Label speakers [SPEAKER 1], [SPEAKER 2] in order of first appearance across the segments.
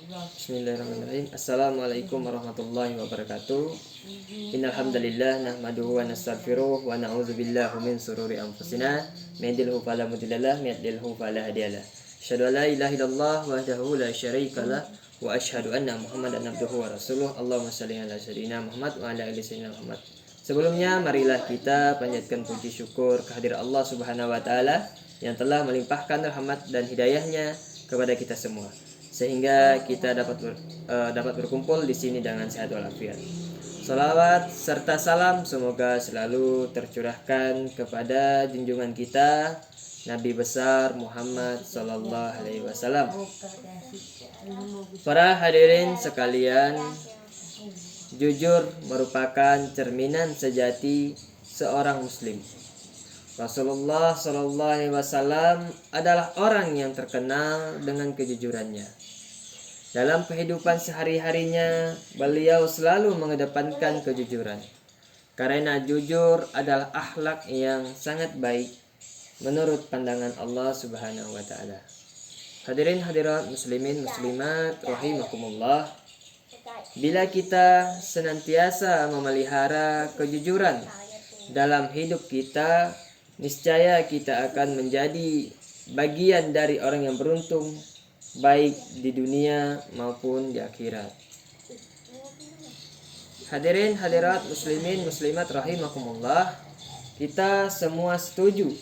[SPEAKER 1] Bismillahirrahmanirrahim. Assalamualaikum warahmatullahi wabarakatuh. Innal hamdalillah nahmaduhu wa nastaghfiruh wa na'udzubillahi min shururi anfusina may yahdihillahu fala mudilla lahu wa may yudlilhu fala hadiya lahu. Asyhadu an la ilaha illallah wahdahu la syarika lah wa asyhadu anna Muhammadan abduhu wa rasuluh. Allahumma shalli ala sayyidina Muhammad wa ala ali sayyidina Muhammad. Sebelumnya marilah kita panjatkan puji syukur kehadirat Allah Subhanahu wa taala yang telah melimpahkan rahmat dan hidayahnya kepada kita semua, sehingga kita dapat berkumpul di sini dengan sehat walafiat. Salawat serta salam semoga selalu tercurahkan kepada junjungan kita Nabi besar Muhammad sallallahu alaihi wasallam. Para hadirin sekalian, jujur merupakan cerminan sejati seorang muslim. Rasulullah sallallahu alaihi wasallam adalah orang yang terkenal dengan kejujurannya. Dalam kehidupan sehari-harinya, beliau selalu mengedepankan kejujuran. Karena jujur adalah akhlak yang sangat baik menurut pandangan Allah Subhanahu wa taala. Hadirin hadirat muslimin muslimat rahimakumullah. Bila kita senantiasa memelihara kejujuran dalam hidup kita, niscaya kita akan menjadi bagian dari orang yang beruntung, baik di dunia maupun di akhirat. Hadirin hadirat muslimin muslimat rahimakumullah, kita semua setuju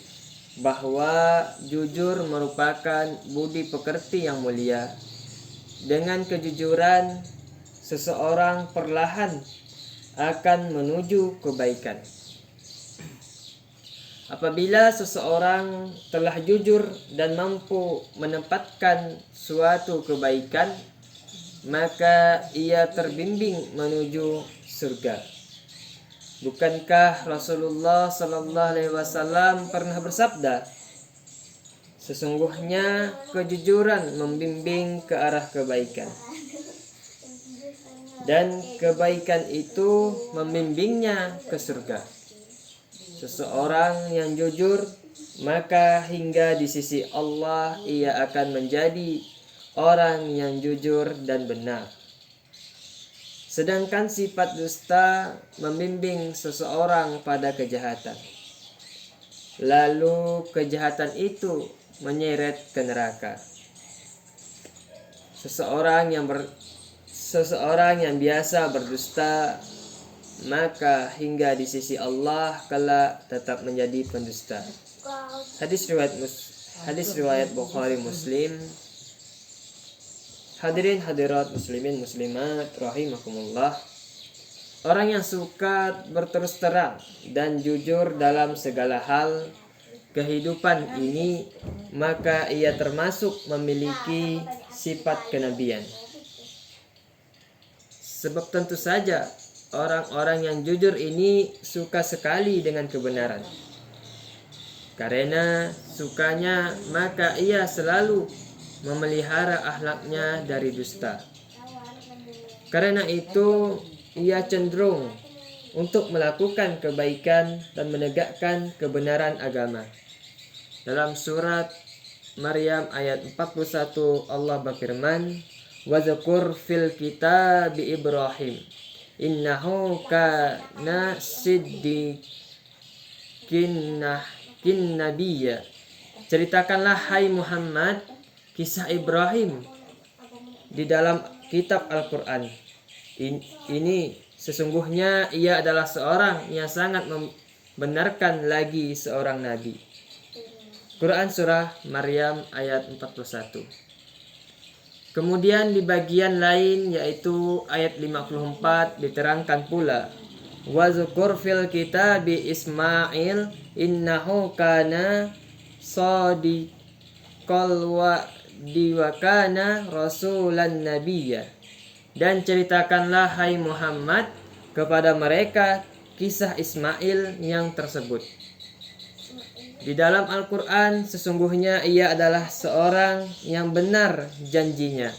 [SPEAKER 1] bahwa jujur merupakan budi pekerti yang mulia. Dengan kejujuran, seseorang perlahan akan menuju kebaikan. Apabila seseorang telah jujur dan mampu menempatkan suatu kebaikan, maka ia terbimbing menuju surga. Bukankah Rasulullah sallallahu alaihi wasallam pernah bersabda, sesungguhnya kejujuran membimbing ke arah kebaikan, dan kebaikan itu membimbingnya ke surga. Seseorang yang jujur, maka hingga di sisi Allah ia akan menjadi orang yang jujur dan benar. Sedangkan sifat dusta membimbing seseorang pada kejahatan. Lalu kejahatan itu menyeret ke neraka. Seseorang yang biasa berdusta, maka hingga di sisi Allah kelak tetap menjadi pendusta. Hadis riwayat Bukhari Muslim. Hadirin hadirat muslimin muslimat rahimakumullah, orang yang suka berterus terang dan jujur dalam segala hal kehidupan ini, maka ia termasuk memiliki sifat kenabian. Sebab tentu saja orang-orang yang jujur ini suka sekali dengan kebenaran. Karena sukanya, maka ia selalu memelihara akhlaknya dari dusta. Karena itu, ia cenderung untuk melakukan kebaikan dan menegakkan kebenaran agama. Dalam surat Maryam ayat 41, Allah berfirman, "Wadhkur fil kitabi Ibrahim, innahu kana siddiqin nabiyya." Ceritakanlah hai Muhammad kisah Ibrahim di dalam kitab Al-Quran. Ini sesungguhnya ia adalah seorang yang sangat membenarkan lagi seorang nabi. Quran surah Maryam ayat 41. Kemudian di bagian lain yaitu ayat 54 diterangkan pula, "Wazkur fil kitabi Ismail innahu kana shadiqal diwakana rasulan nabiyya." Dan ceritakanlah hai Muhammad kepada mereka kisah Ismail yang tersebut. Di dalam Al-Quran, sesungguhnya ia adalah seorang yang benar janjinya,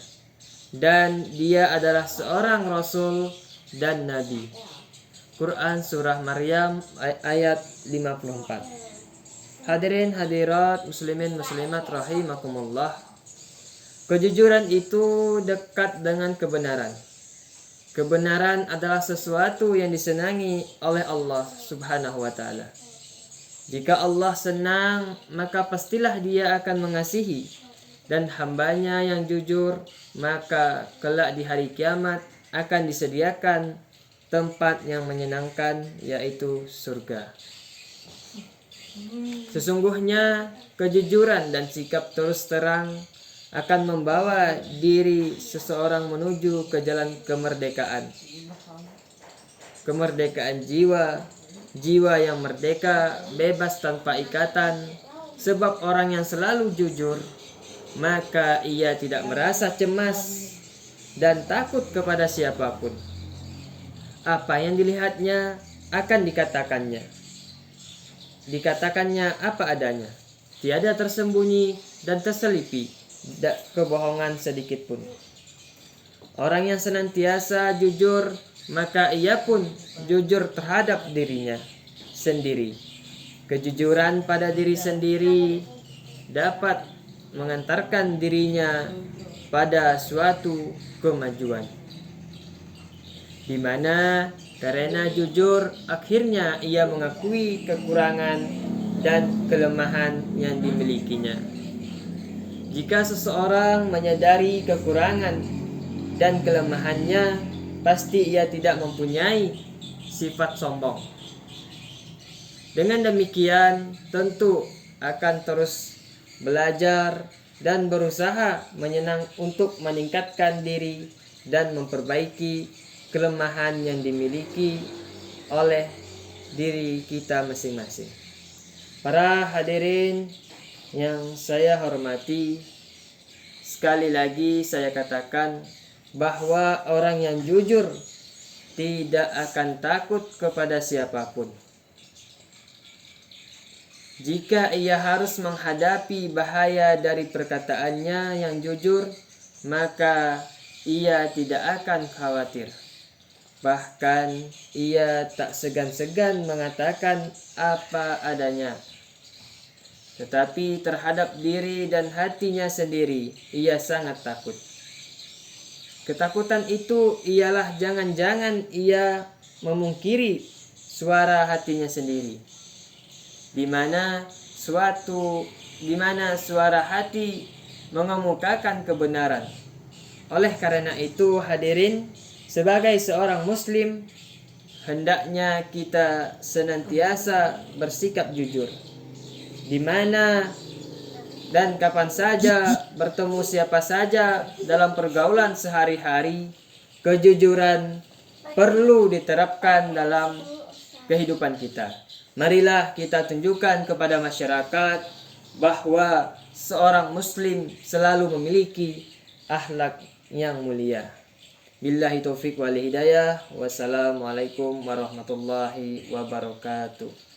[SPEAKER 1] dan dia adalah seorang rasul dan nabi. Quran surah Maryam ayat 54. Hadirin hadirat muslimin muslimat rahimakumullah, Kejujuran itu dekat dengan kebenaran. Kebenaran adalah sesuatu yang disenangi oleh Allah Subhanahu wa ta'ala. Jika Allah senang, maka pastilah Dia akan mengasihi, dan hambanya yang jujur, maka kelak di hari kiamat akan disediakan tempat yang menyenangkan, yaitu surga. Sesungguhnya kejujuran dan sikap terus terang akan membawa diri seseorang menuju ke jalan kemerdekaan. Kemerdekaan jiwa, jiwa yang merdeka, bebas tanpa ikatan. Sebab orang yang selalu jujur, maka ia tidak merasa cemas dan takut kepada siapapun. Apa yang dilihatnya akan dikatakannya. Dikatakannya apa adanya. Tiada tersembunyi dan terselipi kebohongan sedikit pun. Orang yang senantiasa jujur, maka ia pun jujur terhadap dirinya sendiri. Kejujuran pada diri sendiri dapat mengantarkan dirinya pada suatu kemajuan, di mana karena jujur akhirnya ia mengakui kekurangan dan kelemahan yang dimilikinya. Jika seseorang menyadari kekurangan dan kelemahannya, pasti ia tidak mempunyai sifat sombong. Dengan demikian, tentu akan terus belajar dan berusaha untuk meningkatkan diri dan memperbaiki kelemahan yang dimiliki oleh diri kita masing-masing. Para hadirin yang saya hormati, sekali lagi saya katakan bahwa orang yang jujur tidak akan takut kepada siapapun. Jika ia harus menghadapi bahaya dari perkataannya yang jujur, maka ia tidak akan khawatir. Bahkan ia tak segan-segan mengatakan apa adanya. Tetapi terhadap diri dan hatinya sendiri, ia sangat takut. Ketakutan itu ialah jangan-jangan ia memungkiri suara hatinya sendiri, di mana suara hati mengemukakan kebenaran. Oleh karena itu, hadirin, sebagai seorang muslim, hendaknya kita senantiasa bersikap jujur. Di mana dan kapan saja, bertemu siapa saja dalam pergaulan sehari-hari, kejujuran perlu diterapkan dalam kehidupan kita. Marilah kita tunjukkan kepada masyarakat bahwa seorang muslim selalu memiliki akhlak yang mulia. Billahi taufiq wal hidayah. Wassalamualaikum warahmatullahi wabarakatuh.